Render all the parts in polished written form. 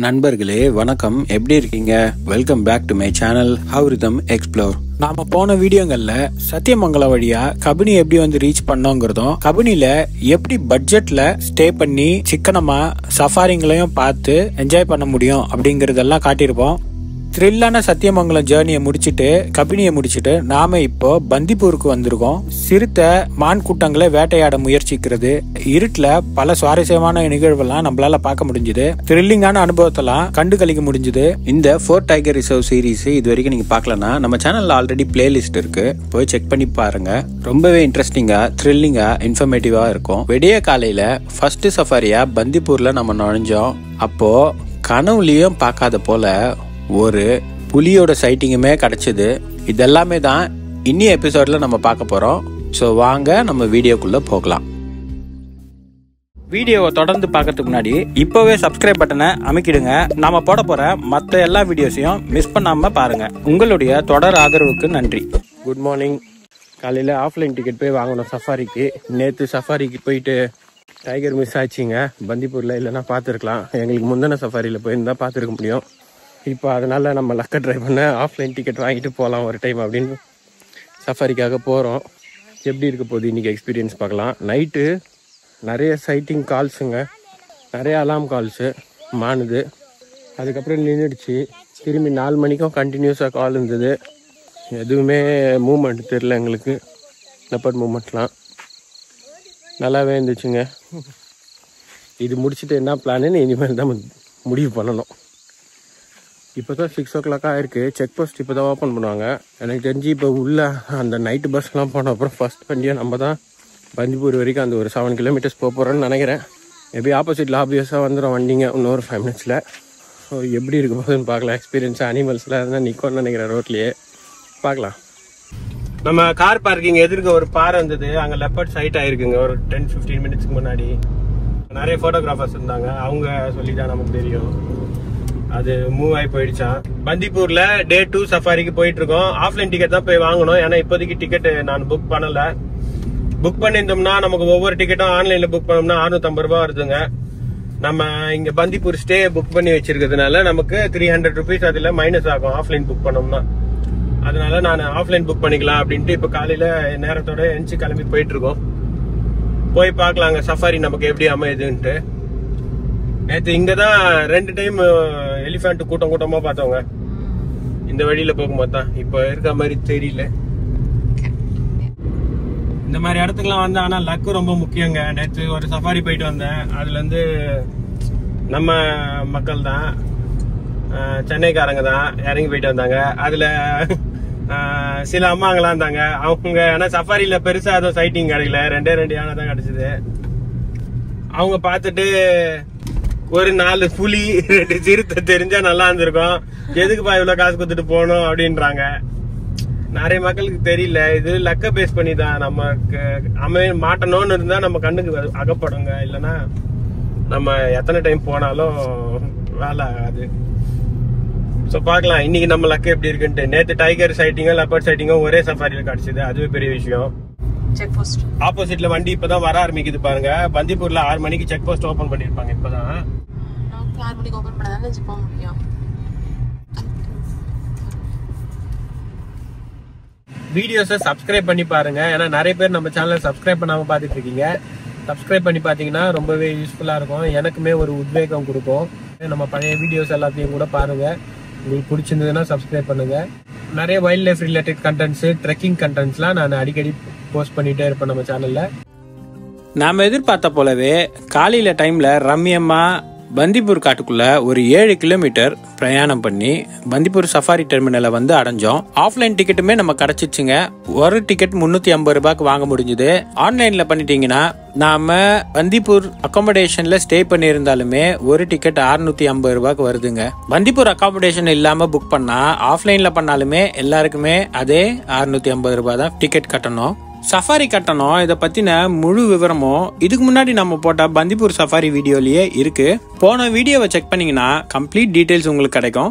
நண்பர்களே வணக்கம், எப்படி இருக்கீங்க? Welcome back to my channel ஹவ்ரிதம் எக்ஸ்ப்ளோர். நாம போன வீடியோங்கள்ல சத்தியமங்கலம் வழியா கபினி எப்படி வந்து ரீச் பண்ணோங்கிறதும், கபினில எப்படி பட்ஜெட்ல ஸ்டே பண்ணி சிக்கனமா சஃபாரிங்களையும் பார்த்து என்ஜாய் பண்ண முடியும் அப்படிங்கறதெல்லாம் காட்டியிருப்போம். த்ரில்லான சத்தியமங்கலம் ஜேர்னியை முடிச்சுட்டு கபினியை முடிச்சுட்டு நாம இப்போ பந்திப்பூருக்கு வந்திருக்கோம். சிறுத்தை மான் கூட்டங்களை வேட்டையாட முயற்சிக்கிறது, இருட்டுல பல சுவாரஸ்யமான நிகழ்வெல்லாம் நம்மளால பார்க்க முடிஞ்சது. த்ரில்லிங்கான அனுபவத்தெல்லாம் கண்டு கழிக்க முடிஞ்சது. இந்த ஃபோர்ட் டைகர் ரிசர்வ் சீரீஸ் இது வரைக்கும் நீங்க பார்க்கலன்னா நம்ம சேனல்ல ஆல்ரெடி பிளேலிஸ்ட் இருக்கு, போய் செக் பண்ணி பாருங்க. ரொம்பவே இன்ட்ரெஸ்டிங்கா த்ரில்லிங்கா இன்ஃபர்மேட்டிவா இருக்கும். விடிய காலையில ஃபர்ஸ்ட் சஃபாரியா பந்திப்பூர்ல நம்ம நுழைஞ்சோம். அப்போ கனவுலயும் பார்க்காத போல ஒரு புலியோட சைட்டிங்குமே கிடைச்சது. இதெல்லாமே தான் இன்னி எபிசோட்ல நம்ம பார்க்க போறோம். ஸோ வாங்க நம்ம வீடியோக்குள்ள போகலாம். வீடியோவை தொடர்ந்து பார்க்கறதுக்கு முன்னாடி இப்போவே சப்ஸ்கிரைப் பட்டனை அமைக்கிடுங்க. நாம போட போற மற்ற எல்லா வீடியோஸையும் மிஸ் பண்ணாம பாருங்க. உங்களுடைய தொடர் ஆதரவுக்கு நன்றி. Good morning. காலையில ஆஃப்லைன் டிக்கெட் போய் வாங்கணும் சஃபாரிக்கு. நேற்று சஃபாரிக்கு போயிட்டு டைகர் மிஸ் ஆச்சுங்க பந்திப்பூர்ல. இல்லைன்னா பார்த்துருக்கலாம், எங்களுக்கு முந்தின சஃபாரியில் போயிருந்தா பார்த்துருக்க முடியும். இப்போ அதனால நம்ம லக்க ட்ரை பண்ண ஆஃப்லைன் டிக்கெட் வாங்கிட்டு போகலாம் ஒரு டைம் அப்படின்னு சஃபாரிக்காக போகிறோம். எப்படி இருக்க போகுது இன்றைக்கி எக்ஸ்பீரியன்ஸ் பார்க்கலாம். நைட்டு நிறைய சைட்டிங் கால்ஸுங்க, நிறைய அலாம் கால்ஸு மானுது. அதுக்கப்புறம் நின்றுடுச்சு. திரும்பி 4 மணிக்கும் கண்டினியூஸாக கால் இருந்தது. எதுவுமே மூமெண்ட் தெரில எங்களுக்கு. லெப்பர்ட் மூமெண்ட்லாம் நல்லாவே இருந்துச்சுங்க. இது முடிச்சுட்டு என்ன பிளான்னு இனிமேல் தான் முடிவு பண்ணணும். இப்போ தான் 6 o'clock ஆயிருக்கு. செக் போஸ்ட் இப்போ தான் ஓப்பன் பண்ணுவாங்க. எனக்கு தெரிஞ்சு இப்போ உள்ள அந்த நைட்டு பஸ்லாம் போன அப்புறம் ஃபர்ஸ்ட் வண்டியாக நம்ம தான் பந்திப்பூர் வரைக்கும் அந்த ஒரு 7 kilometers போகிறோன்னு நினைக்கிறேன். மேபி ஆப்போசிட்டில் ஆப்வியஸாக வந்துடும் வண்டிங்க இன்னொரு 5 minutes. ஸோ எப்படி இருக்க போகுதுன்னு பார்க்கலாம். எக்ஸ்பீரியன்ஸ் அனிமல்ஸ்லாம் இருந்தால் நிற்கும்னு நினைக்கிறேன் ரோட்லேயே. பார்க்கலாம். நம்ம கார் பார்க்கிங் எதிர்க்க ஒரு பாறை இருந்தது, அங்கே லெப்பர்ட் சைட் ஆயிருக்குங்க ஒரு 10-15 minutesக்கு முன்னாடி. நிறைய ஃபோட்டோகிராஃபர்ஸ் இருந்தாங்க, அவங்க சொல்லி தான் நமக்கு தெரியும். அது மூவ் ஆகி போயிடுச்சான். பந்திப்பூர்ல டே 2 சஃபாரிக்கு போயிட்டு இருக்கோம். ஆஃப்லைன் டிக்கெட் தான் போய் வாங்கணும். ஏன்னா இப்போதைக்கு டிக்கெட் நான் புக் பண்ணல. புக் பண்ணியிருந்தோம்னா நமக்கு ஒவ்வொரு டிக்கெட்டும் ஆன்லைன்ல புக் பண்ணோம்னா 650 ரூபாய் வருதுங்க. நம்ம இங்க பந்திப்பூர் ஸ்டே புக் பண்ணி வச்சிருக்கிறதுனால நமக்கு 300 rupees அதுல மைனஸ் ஆகும் ஆஃப்லைன் புக் பண்ணோம்னா. அதனால நான் ஆஃப்லைன் புக் பண்ணிக்கலாம் அப்படின்ட்டு இப்ப காலையில நேரத்தோட எந்திச்சு கிளம்பி போயிட்டு இருக்கோம். போய் பார்க்கலாங்க சஃபாரி நமக்கு எப்படி அமையுதுன்ட்டு. நேற்று இங்கதான் 2 டைம் எலிஃபண்ட் கூட்டமா பார்த்தவங்க இந்த வழியில போகும்போது தான். இப்ப இருக்க மாதிரி தெரியல. இந்த மாதிரி இடத்துக்குலாம் வந்து ஆனா லக்கு ரொம்ப முக்கியங்க. நேற்று ஒரு சஃபாரி போயிட்டு வந்தேன். அதுல இருந்து நம்ம மக்கள் தான், சென்னைக்காரங்க தான் இறங்கி போயிட்டு வந்தாங்க. அதுல சில அம்மாங்களாம் இருந்தாங்க. அவங்க ஆனா சஃபாரியில பெருசா அதுவும் சைட்டிங் கிடைக்கல, 2 யானை தான் கிடைச்சது. அவங்க பார்த்துட்டு ஒரு 4 புலி 2 சிறுத்தை தெரிஞ்சா நல்லா இருந்திருக்கும், எதுக்குப்பா இவ்வளவு காசு கொடுத்துட்டு போகணும் அப்படின்றாங்க. நிறைய மக்களுக்கு தெரியல. இது லக்க பேஸ் பண்ணி தான். நமக்கு மாட்டணும்னு இருந்தா நம்ம கண்ணுக்கு அகப்படுங்க, இல்லைன்னா நம்ம எத்தனை டைம் போனாலும் வேலை ஆகாது. ஸோ பார்க்கலாம் இன்னைக்கு நம்ம லக்க எப்படி இருக்குன்ட்டு. நேற்று டைகர் சைட்டிங்கும் லெப்பர்ட் சைட்டிங்கும் ஒரே சஃபாரியில் கிடைச்சது, அதுவே பெரிய விஷயம். செக் போஸ்ட் ஆப்போசிட்ல வண்டி இப்பதான் வர ஆரம்பிக்குது பாருங்க. பந்திப்பூர்ல 6 மணிக்கு செக் போஸ்ட் ஓபன் பண்ணிருப்பாங்க. இப்பதான் 6 மணிக்கு ஓபன் பண்ணாதானே போக முடியும். வீடியோஸை சப்ஸ்கிரைப் பண்ணி பாருங்க. ஏன்னா நிறைய பேர் நம்ம சேனலை சப்ஸ்கிரைப் பண்ணாம பாத்துட்டு இருக்கீங்க. சப்ஸ்கிரைப் பண்ணி பாத்தீங்கன்னா ரொம்பவே யூஸ்ஃபுல்லா இருக்கும். எனக்குமே ஒரு உத்வேகம் கொடுக்கும். நம்ம பழைய வீடியோஸ் எல்லாத்தையும் கூட பாருங்க. உங்களுக்கு பிடிச்சிருந்ததுன்னா சப்ஸ்கிரைப் பண்ணுங்க. நிறைய wildlife related contents, trekking கண்டென்ட்ஸ்லாம் நான் அடிக்கடி போஸ்ட் பண்ணிட்டே இருப்பேன் நம்ம சேனல்ல. நாம எதிர்பார்த்த போலவே காலையில டைம்ல ரம்யமா பந்திப்பூர் காட்டுக்குள்ள ஒரு 7 கிலோமீட்டர் பிரயாணம் பண்ணி பந்திப்பூர் சஃபாரி டெர்மினலை வந்து அடைஞ்சோம். ஆஃப்லைன் டிக்கெட்டுமே நம்ம கிடைச்சிச்சுங்க. ஒரு டிக்கெட் 350 ரூபாய்க்கு வாங்க முடிஞ்சது. ஆன்லைன்ல பண்ணிட்டீங்கன்னா நாம பந்திப்பூர் அகாமடேஷன்ல ஸ்டே பண்ணியிருந்தாலுமே ஒரு டிக்கெட் 650 ரூபாய்க்கு வருதுங்க. பந்திப்பூர் அகாமடேஷன் இல்லாம புக் பண்ணா ஆஃப்லைன்ல பண்ணாலுமே எல்லாருக்குமே அதே 650 ரூபாய் தான் டிக்கெட் கட்டணும். சஃபாரி கட்டணம் இதை பத்தின முழு விவரமும் இதுக்கு முன்னாடி நம்ம போட்ட பந்திப்பூர் சஃபாரி வீடியோலயே இருக்கு. போன வீடியோவை செக் பண்ணீங்கன்னா கம்ப்ளீட் டீடைல்ஸ் உங்களுக்கு கிடைக்கும்.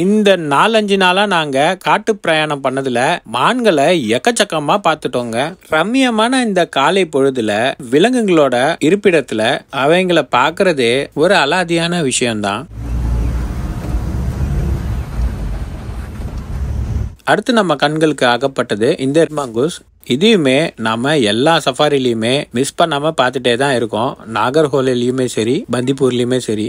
இந்த 4-5 நாளா நாங்க காட்டு பிரயாணம் பண்ணதுல மான்களை எக்கச்சக்கமா பார்த்துட்டோங்க. ரம்மியமான இந்த காலை பொழுதுல விலங்குகளோட இருப்பிடத்துல அவங்கள பாக்குறதே ஒரு அலாதியான விஷயம்தான். அடுத்து நம்ம கண்களுக்கு அகப்பட்டது இந்த மங்கூஸ். இதையுமே நாம எல்லா சஃபாரிலையுமே மிஸ் பண்ணாம பார்த்துட்டே தான் இருக்கோம். நாகர்ஹோலிலுமே சரி, பந்திப்பூர்லயுமே சரி.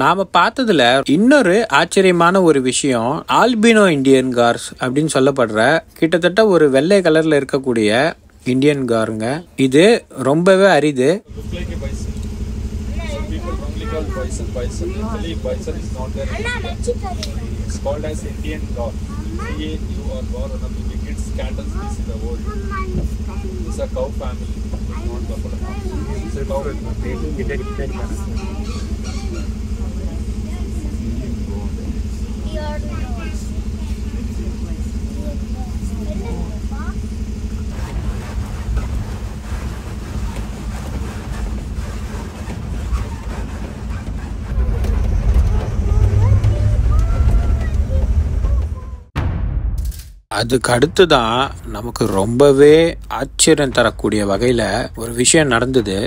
நாம பார்த்ததுல இன்னொரு ஆச்சரியமான ஒரு விஷயம், ஆல்பினோ இந்தியன் கார்ஸ் அப்படின்னு சொல்லப்படுற கிட்டத்தட்ட ஒரு வெள்ளை கலர்ல இருக்கக்கூடிய இந்தியன் காருங்க. இது ரொம்பவே அரிது. அதுக்கு அடுத்துதான் நமக்கு ரொம்பவே ஆச்சரியம் தரக்கூடிய வகையில ஒரு விஷயம் நடந்தது.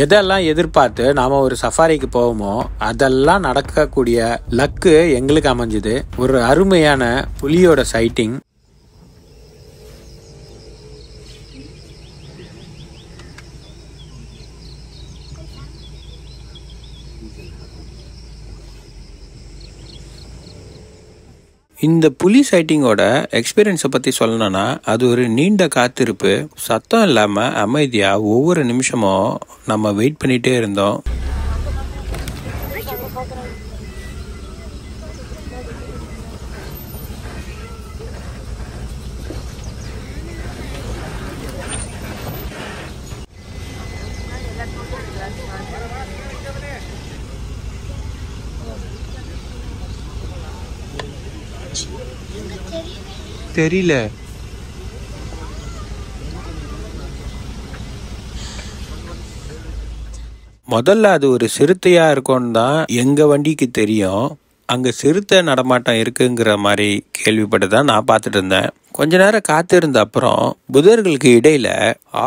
எதெல்லாம் எதிர்பார்த்து நாம ஒரு சஃபாரிக்கு போவோமோ அதெல்லாம் நடக்கக்கூடிய லக்கு எங்களுக்கு அமைஞ்சது. ஒரு அருமையான புலியோட சைட்டிங். இந்த புலி சைட்டிங்கோட எக்ஸ்பீரியன்ஸை பற்றி சொல்லணும்னா அது ஒரு நீண்ட காத்திருப்பு. சத்தம் இல்லாமல் அமைதியாக ஒவ்வொரு நிமிஷமும் நம்ம வெயிட் பண்ணிகிட்டே இருந்தோம். தெரியல. முதல்ல அது ஒரு சிறுத்தையா இருக்கும்னு தான் எங்க வண்டிக்கு தெரியும். அங்க சிறுத்தை நடமாட்டம் இருக்குங்கிற மாதிரி கேள்விப்பட்டுதான் நான் பார்த்துட்டு இருந்தேன். கொஞ்ச நேரம் காத்திருந்த அப்புறம் புதர்களுக்கு இடையில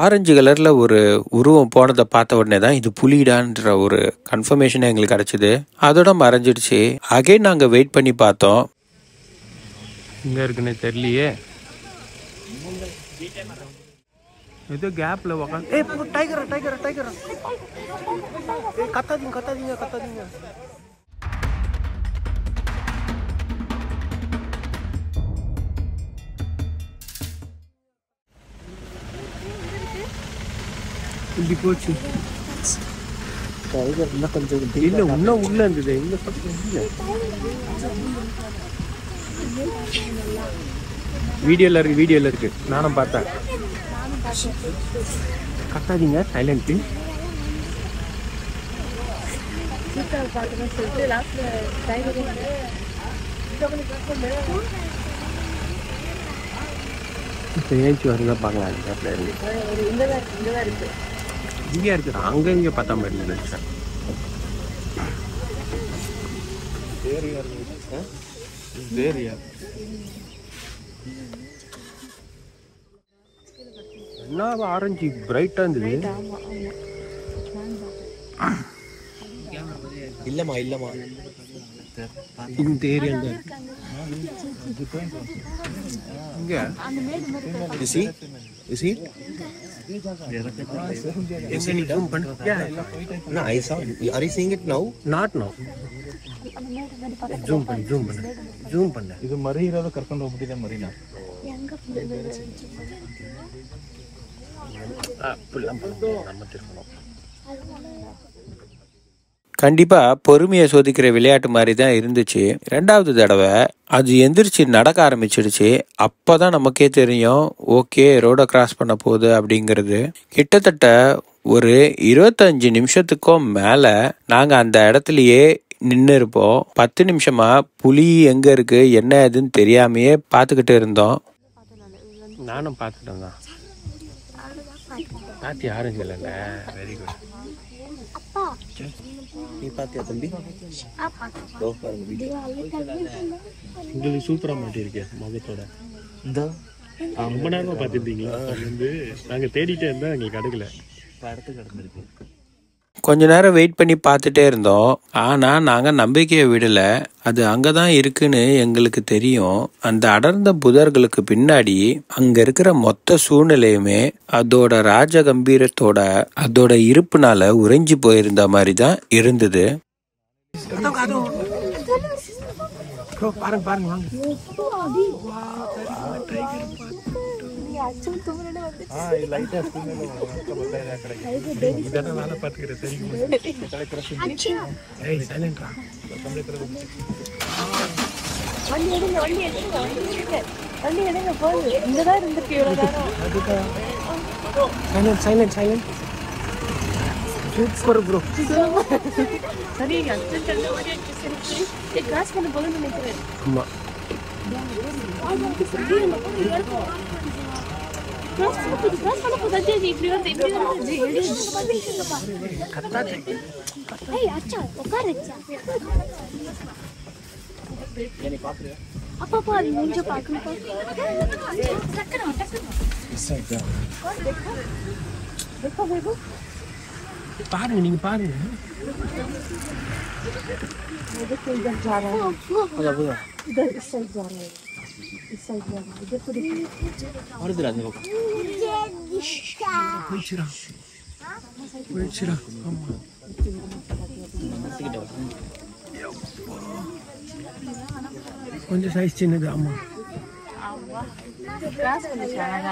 ஆரஞ்சு கலர்ல ஒரு உருவம் போனதை பார்த்த உடனே தான் இது புலிடான்ற ஒரு கன்ஃபர்மேஷன் எங்களுக்கு கிடைச்சது. அதோட மறைஞ்சிடுச்சு. அகைன் நாங்க வெயிட் பண்ணி பார்த்தோம். இங்க இருக்குன்னு தெரியலையே. ஏதோ கேப்ல உட்காந்து டைகர் டைகர் டைகர் கத்தாதீங்க கத்தாதீங்க கத்தாதீங்க. இப்படி போச்சு. டைகர் இன்னும் கொஞ்சம் இல்ல, இன்னும் உள்ள இருந்தது. இந்த பக்கம் வீடியோல இருக்கு, வீடியோல இருக்கு, நானும் பார்த்தேன். கத்தாதீங்க, சைலண்ட். ஏஞ்சி வருதா பார்க்கலாம். இங்கே இருக்குது, அங்க இங்க பார்த்தா மாதிரி இருந்துச்சு. என்ன ஆரஞ்சு பிரைட்டா இருந்தது. இல்லம்மா இல்லம்மா, இந்த ஏரியா இங்க zoom பண்ணு. No, I saw. Are you seeing it now? Not now. Zoom பண்ணு, zoom பண்ணு, zoom பண்ணு. ಇದು ಮರಿ ಇರೋದು ಕರ್ಕೊಂಡು ಹೋಗ್ಬಿಟ್ಟಿದೆ ಮರಿನಾ. கண்டிப்பா பொறுமையை சோதிக்கிற விளையாட்டு மாதிரி தான் இருந்துச்சு. 2வது தடவை அது எந்திரிச்சு நடக்க ஆரம்பிச்சிடுச்சு. அப்பதான் நமக்கே தெரியும், ஓகே ரோட கிராஸ் பண்ண போகுது அப்படிங்கிறது. கிட்டத்தட்ட ஒரு 25 நிமிஷத்துக்கும் மேல நாங்க அந்த இடத்துலயே நின்று இருப்போம். 10 நிமிஷமா புலி எங்க இருக்கு என்ன ஏதுன்னு தெரியாமையே பார்த்துக்கிட்டு இருந்தோம். நானும் பார்த்துட்டேன் தான். பாத்தி ஆரஞ்சு இல்லைல்ல, வெரி குட். நீ பாத்தியா தம்பி? உங்களுக்கு சூப்பரா மாட்டிருக்கேன் முகத்தோட. ரொம்ப நேரமா பாத்துருந்தீங்களா? வந்து நாங்க தேடிட்டே இருந்தா எங்களுக்கு கிடைக்கல. அடுத்து கிடந்திருக்கு. கொஞ்ச நேரம் வெயிட் பண்ணி பார்த்துட்டே இருந்தோம். ஆனால் நாங்கள் நம்பிக்கையை விடலை. அது அங்கே தான் இருக்குன்னு எங்களுக்கு தெரியும். அந்த அடர்ந்த புதர்களுக்கு பின்னாடி அங்கே இருக்கிற மொத்த சூழ்நிலையுமே அதோட ராஜ கம்பீரத்தோட அதோட இருப்புனால உறைஞ்சி போயிருந்த மாதிரி தான் இருந்தது. Super bro. சரி அச்சன் கண்ணு ஓடி சரி கிராஸ் பண்ண போறேன்னு நினைக்கிறேன். ஆமா கிராஸ் பண்ண போதாச்சு இப்படி வந்து கத்தாச்சு. ஏய் அச்சா உட்கார் அச்சா. ஏனி பாக்குறியா? அப்பா அது மூஞ்ச பார்க்கணும். டக்கன டக்கன देखो பாருங்க, நீங்க பாருங்க. इधर जा रहा है, इधर इस साइड जा रहा है, इस साइड जा रहा है. इधर को देखो और इधर आने को போயிடுச்சுடா. ஆமா கொஞ்சம் சைஸ் சின்னது. ஆமா ஆமா கிராஸ் பண்ணிச்சாங்க.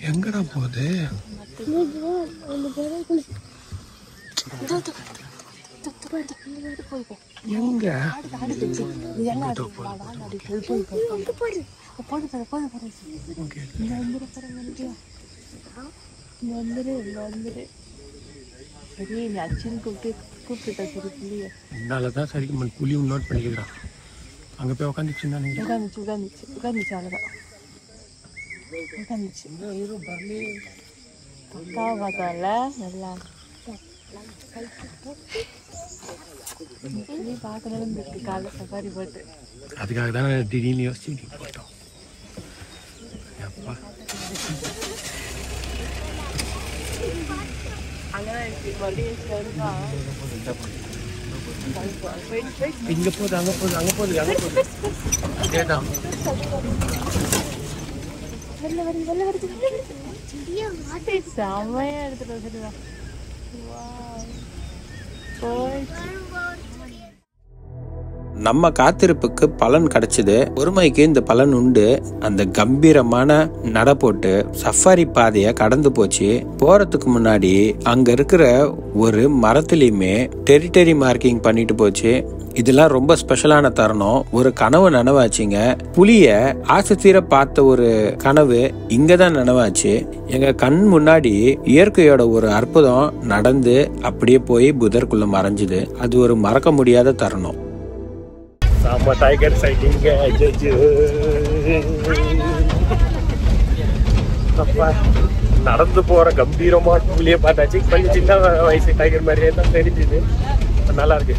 எங்கடா போகுது? எங்க என்னாலதான் சரி புலி நோட் பண்ணிக்கிறான். அங்க போய் உட்காந்துச்சுன்னா உட்காந்துச்சு அவ்வளவுதான். உட்காந்துச்சு பார்த்தால நல்லா பார்க்கணும் இருக்கு. காலை சஃபாரி போட்டு அதுக்காக தான் திடீர்னு யோசிச்சு போட்டோம். அப்பா இங்க போகுது, அங்க போகுது, அங்க போகுது, அங்க போகுது. அதேதான் செம்மையா எடுத்துட்டு வந்துருவான். நம்ம காத்திருப்புக்கு பலன் கிடைச்சது. பொறுமைக்கு இந்த பலன் உண்டு. அந்த கம்பீரமான நட போட்டு சஃபாரி பாதைய கடந்து போச்சு. போறதுக்கு முன்னாடி அங்க இருக்கிற ஒரு மரத்திலயுமே டெரிட்டரி மார்க்கிங் பண்ணிட்டு போச்சு. இதெல்லாம் ரொம்ப ஸ்பெஷலான தருணம். ஒரு கனவு நனவாச்சுங்க. புலிய ஆசத்தீர பார்த்த ஒரு கனவு இங்கதான் நனவாச்சு. எங்க கண் முன்னாடி இயற்கையோட ஒரு அற்புதம் நடந்து அப்படியே போய் புதருக்குள்ள மறைஞ்சுது. அது ஒரு மறக்க முடியாத தருணம். நம்ம டைகர் சைட்டிங்க. நடந்து போற கம்பீரமா புலிய பார்த்தாச்சு. கொஞ்சம் சின்ன வயசு டைகர் மாதிரியே தான் தெரிஞ்சுது. நல்லா இருக்கு.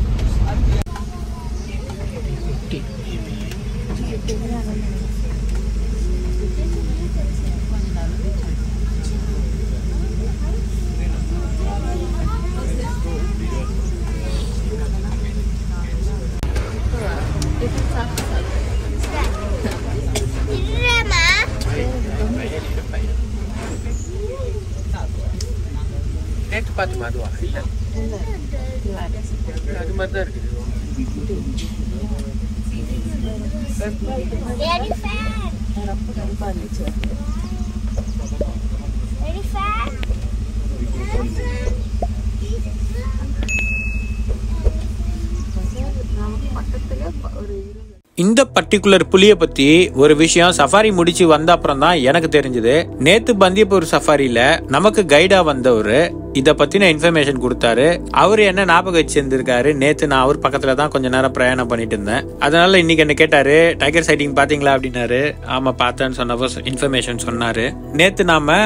நேற்று பார்த்து அதுவா இல்லை அது மாதிரி தான் இருக்குது. இந்த பர்டிகுலர் புலியை பத்தி ஒரு விஷயம் சஃபாரி முடிச்சு வந்த அப்புறம் தான் எனக்கு தெரிஞ்சது. நேத்து பந்திப்பூர் சஃபாரியில நமக்கு கைடா வந்தவரு இத பத்தின இன்ஃபர்மேஷன் கொடுத்தாரு. அவரு என்ன ஞாபகம் வச்சிருந்திருக்காரு, நேத்து நான் அவர் பக்கத்துல தான் கொஞ்ச நேரம் பிரயாணம் பண்ணிட்டு இருந்தேன். அதனால இன்னைக்கு என்ன கேட்டாரு, டைகர் சைட்டிங் பாத்தீங்களா அப்படின்னாரு. ஆமா பார்த்தேன்னு சொன்னப்போ இன்ஃபர்மேஷன் சொன்னாரு. நேத்து நாம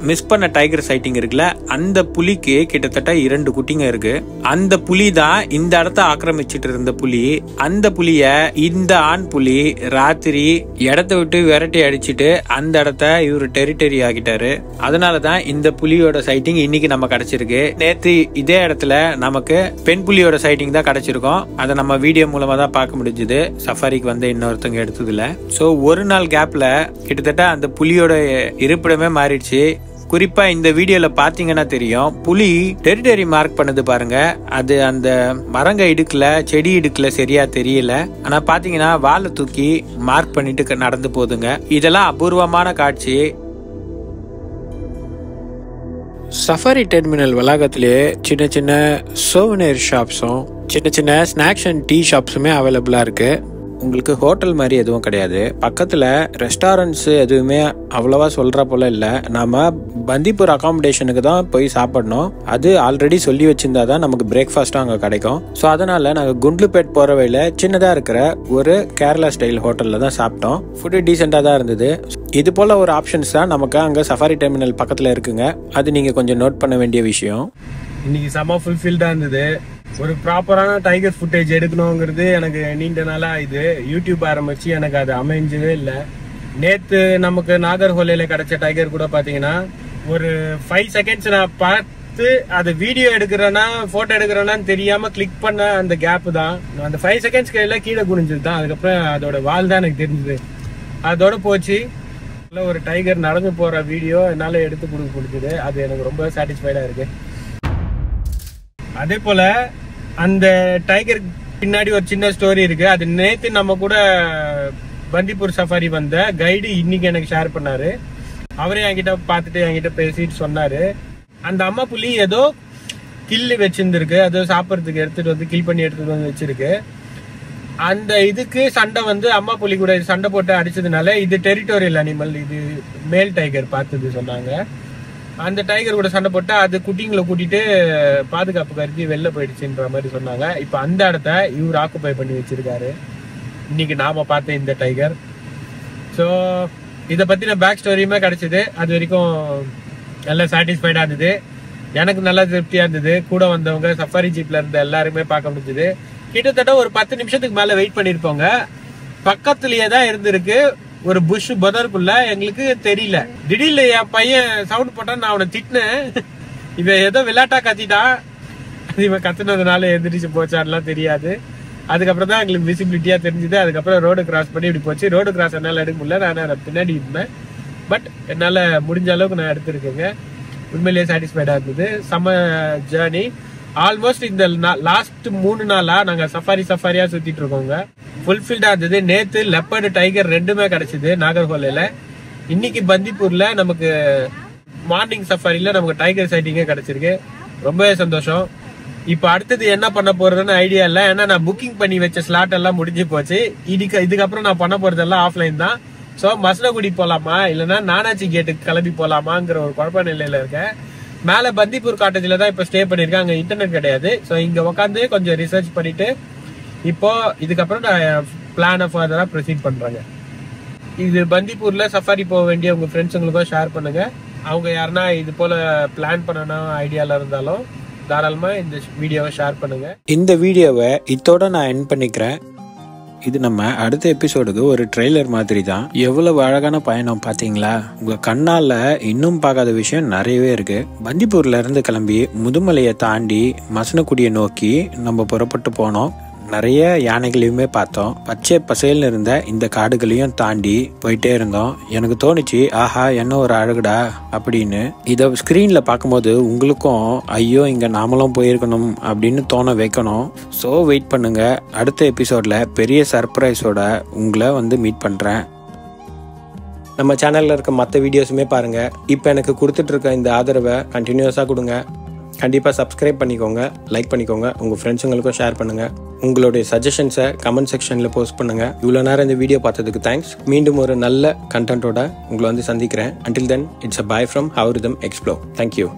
மிஸ் பண்ண டைகர் சைட்டிங் இருக்குல்ல, அந்த புலிக்கு கிட்டத்தட்ட 2 குட்டிங்க இருக்கு. அந்த புலி தான் இந்த இடத்த ஆக்கிரமிச்சிட்டு இருந்த புலி. அந்த புலிய இந்த ஆண் புலி ராத்திரி இடத்த விட்டு விரட்டி அடிச்சுட்டு அந்த இடத்த இவரு டெரிட்டரி ஆகிட்டாரு. அதனாலதான் இந்த புலியோட சைட்டிங் இன்னைக்கு நம்ம கிடைச்சிருக்கு. நேத்து இதே இடத்துல நமக்கு பெண் புலியோட சைட்டிங் தான் கிடைச்சிருக்கோம். அதை நம்ம வீடியோ மூலமா தான் பார்க்க முடிஞ்சது, சஃபாரிக்கு வந்து இன்னொருத்தவங்க எடுத்ததுல. சோ ஒரு நாள் கேப்ல கிட்டத்தட்ட அந்த புலியோட இருப்பிடமே மாறிடுச்சு. குறிப்பா இந்த வீடியோல பாத்தீங்கன்னா தெரியும், புலி டெரிட்டரி மார்க் பண்ணது பாருங்க. அது அந்த மரங்க இடுக்குல செடி இடுக்குல சரியா தெரியல. ஆனா பாத்தீங்கன்னா வாழை தூக்கி மார்க் பண்ணிட்டு நடந்து போதுங்க. இதெல்லாம் அபூர்வமான காட்சி. சஃபாரி டெர்மினல் வளாகத்திலேயே சின்ன சின்ன சோவனியர் ஷாப்ஸும் சின்ன சின்ன ஸ்நாக்ஸ் அண்ட் டீ ஷாப்ஸுமே அவைலபிளா இருக்கு. உங்களுக்கு ஹோட்டல் மாதிரி எதுவும் கிடையாது. பக்கத்துல ரெஸ்டாரண்ட்ஸ் எதுவுமே அவ்வளவா சொல்ற போல இல்ல. நாம பந்திப்பூர் அகாமடேஷனுக்கு தான் போய் சாப்பிடணும். அது ஆல்ரெடி சொல்லி வச்சிருந்தா தான் நமக்கு பிரேக்ஃபாஸ்டும் அங்க கிடைக்கும். ஸோ அதனால நாங்க குண்ட்லுபேட் போற வழியில சின்னதா இருக்கிற ஒரு கேரளா ஸ்டைல் ஹோட்டல்ல தான் சாப்பிட்டோம். ஃபுட்டு டீசெண்டா தான் இருந்தது. இது போல ஒரு ஆப்ஷன்ஸ் தான் நமக்கு அங்க சஃபாரி டெர்மினல் பக்கத்துல இருக்குங்க. அது நீங்க கொஞ்சம் நோட் பண்ண வேண்டிய விஷயம். இன்னைக்கு செம ஃபுல்ஃபில்டா இருந்தது. ஒரு ப்ராப்பரான டைகர் ஃபுட்டேஜ் எடுக்கணுங்கிறது எனக்கு நீண்ட நாளா இது யூடியூப் ஆரம்பிச்சு எனக்கு அது அமைஞ்சவே இல்லை. நேத்து நமக்கு நாகர்ஹோலையில கிடைச்ச டைகர் கூட பாத்தீங்கன்னா ஒரு 5 செகண்ட்ஸ் நான் பார்த்து அது வீடியோ எடுக்கிறேன்னா போட்டோ எடுக்கிறேன்னு தெரியாம கிளிக் பண்ண அந்த கேப் தான். அந்த 5 செகண்ட்ஸ் கையில கீழே குனிஞ்சது தான். அதுக்கப்புறம் அதோட வால் தான் எனக்கு தெரிஞ்சது. அதோட போச்சு. ஒரு டைகர் நடந்து போற வீடியோ என்னால எடுத்து கொடுக்க முடிஞ்சது. அது எனக்கு ரொம்ப சாட்டிஸ்ஃபைடா இருக்கு. அதே போல அந்த டைகர் பின்னாடி ஒரு சின்ன ஸ்டோரி இருக்கு. அது நேத்து நம்ம கூட பந்திப்பூர் சஃபாரி வந்த கைடு இன்னைக்கு எனக்கு ஷேர் பண்ணாரு. அவரே என்கிட்ட பார்த்துட்டு என்கிட்ட பேசிட்டு சொன்னாரு, அந்த அம்மா புலி ஏதோ கில்லு வச்சிருந்துருக்கு, ஏதோ சாப்பிட்றதுக்கு எடுத்துட்டு வந்து கில் பண்ணி எடுத்துட்டு வந்து வச்சிருக்கு. அந்த இதுக்கு சண்டை வந்து அம்மா புலி கூட சண்டை போட்டு அடிச்சதுனால இது டெரிட்டோரியல் அனிமல், இது மேல் டைகர் பார்த்தது சொன்னாங்க. அந்த டைகர் கூட சண்டை போட்டு அது குட்டிங்களை கூட்டிட்டு பாதுகாப்பு கருதி வெளில போயிடுச்சுன்ற மாதிரி சொன்னாங்க. இப்ப அந்த இடத்த இவர் ஆக்குபை பண்ணி வச்சிருக்காரு இன்னைக்கு நாம பார்த்த இந்த டைகர். ஸோ இதை பத்தின பேக் ஸ்டோரியுமே கிடைச்சது. அது வரைக்கும் நல்லா சாட்டிஸ்ஃபைடா இருந்தது. எனக்கு நல்லா திருப்தியா இருந்தது. கூட வந்தவங்க சஃபாரி ஜீப்ல இருந்த எல்லாருமே பார்க்க முடிஞ்சது. கிட்டத்தட்ட ஒரு 10 நிமிஷத்துக்கு மேல வெயிட் பண்ணிருப்போங்க. பக்கத்துலயே தான் இருந்திருக்கு ஒரு புஷ் பதருக்குள்ள. எங்களுக்கு தெரியல. திடீர்னு என் பையன் சவுண்ட் போட்டா நான் அவனை திட்டினேன். இவன் ஏதோ விளையாட்டா கத்திட்டான். இவன் கத்துனதுனால எந்திரிச்சு போச்சான்லாம் தெரியாது. அதுக்கப்புறம் தான் எங்களுக்கு விசிபிலிட்டியா தெரிஞ்சது. அதுக்கப்புறம் ரோடு கிராஸ் பண்ணி இப்படி போச்சு. ரோடு கிராஸ் என்னால எடுக்க முடியல, நான் பின்னாடி இருந்தேன். பட் என்னால முடிஞ்ச அளவுக்கு நான் எடுத்திருக்கேங்க. உண்மையிலேயே சாட்டிஸ்ஃபைடா இருந்தது. செம்ம ஜேர்னி. ஆல்மோஸ்ட் இந்த லாஸ்ட் 3 நாளா நாங்க சஃபாரியா சுத்திட்டு இருக்கோங்க. ஃபுல்ஃபில்டா இருந்தது. நேத்து லெப்பர்டு டைகர் ரெண்டுமே கிடைச்சது நாகர்ஹோலையில. இன்னைக்கு பந்திப்பூர்ல நமக்கு மார்னிங் சஃபாரில நமக்கு டைகர் சைட்டிங்கே கிடைச்சிருக்கு. ரொம்பவே சந்தோஷம். இப்ப அடுத்தது என்ன பண்ண போறதுன்னு ஐடியா இல்ல. ஏன்னா நான் புக்கிங் பண்ணி வச்ச ஸ்லாட் எல்லாம் முடிஞ்சு போச்சு. இதுக்கப்புறம் நான் பண்ண போறதெல்லாம் ஆஃப்லைன் தான். சோ மசனகுடி போலாமா இல்லைன்னா நானாச்சி கேட்டுக்கு கிளம்பி போலாமாங்கிற ஒரு குழப்ப நிலையில இருக்கேன். மேல பந்திப்பூர் காட்டேஜ்ல தான் இப்ப ஸ்டே பண்ணிருக்கேன். அங்க இன்டர்நெட் கிடையாது. சோ இங்க உட்காந்து கொஞ்சம் ரிசர்ச் பண்ணிட்டு இப்போ இதுக்கப்புறம் நான் பிளான ஃபர்தரா ப்ரொசீட் பண்றேங்க. இது பந்திப்பூர்ல சஃபாரி போக வேண்டிய உங்க ஃப்ரெண்ட்ஸுங்களுக்கும் ஷேர் பண்ணுங்க. அவங்க யாருன்னா இது போல பிளான் பண்ணணும் ஐடியால இருந்தாலும் தாராளமா இந்த வீடியோவை ஷேர் பண்ணுங்க. இந்த வீடியோவை இதோட நான் எண்ட் பண்ணிக்கிறேன். இது நம்ம அடுத்த எபிசோடுக்கு ஒரு ட்ரெய்லர் மாதிரி தான். எவ்வளவு அழகான பயணம் பாத்தீங்களா? உங்க கண்ணால இன்னும் பார்க்காத விஷயம் நிறையவே இருக்கு. பந்திப்பூர்ல இருந்து கிளம்பி முதுமலையை தாண்டி மசனக்குடியை நோக்கி நம்ம புறப்பட்டு போனோம். நிறைய யானைகளையுமே பார்த்தோம். பச்சை பசேல்னு இருந்த இந்த காடுகளையும் தாண்டி போயிட்டே இருந்தோம். எனக்கு தோணுச்சு, ஆஹா என்ன ஒரு அழகுடா அப்படின்னு. இதை ஸ்கிரீன்ல பார்க்கும்போது உங்களுக்கும் ஐயோ இங்க நாமளும் போயிருக்கணும் அப்படின்னு தோண வைக்கணும். ஸோ வெயிட் பண்ணுங்க. அடுத்த எபிசோட்ல பெரிய சர்ப்ரைஸோட உங்களை வந்து மீட் பண்றேன். நம்ம சேனல்ல இருக்க மற்ற வீடியோஸுமே பாருங்க. இப்போ எனக்கு கொடுத்துட்டு இருக்க இந்த ஆதரவை கண்டினியூஸா கொடுங்க. கண்டிப்பா சப்ஸ்கிரைப் பண்ணிக்கோங்க, லைக் பண்ணிக்கோங்க, உங்க ஃப்ரெண்ட்ஸுங்களுக்கும் ஷேர் பண்ணுங்க. உங்களுடைய சஜஷன்ஸை கமெண்ட் செக்ஷன்ல போஸ்ட் பண்ணுங்க. இவ்வளவு நேரம் இந்த வீடியோ பார்த்ததுக்கு தேங்க்ஸ். மீண்டும் ஒரு நல்ல கண்டென்ட்டோட உங்களை வந்து சந்திக்கிறேன். Until then, it's a bye from How Rhythm Explore. Thank you.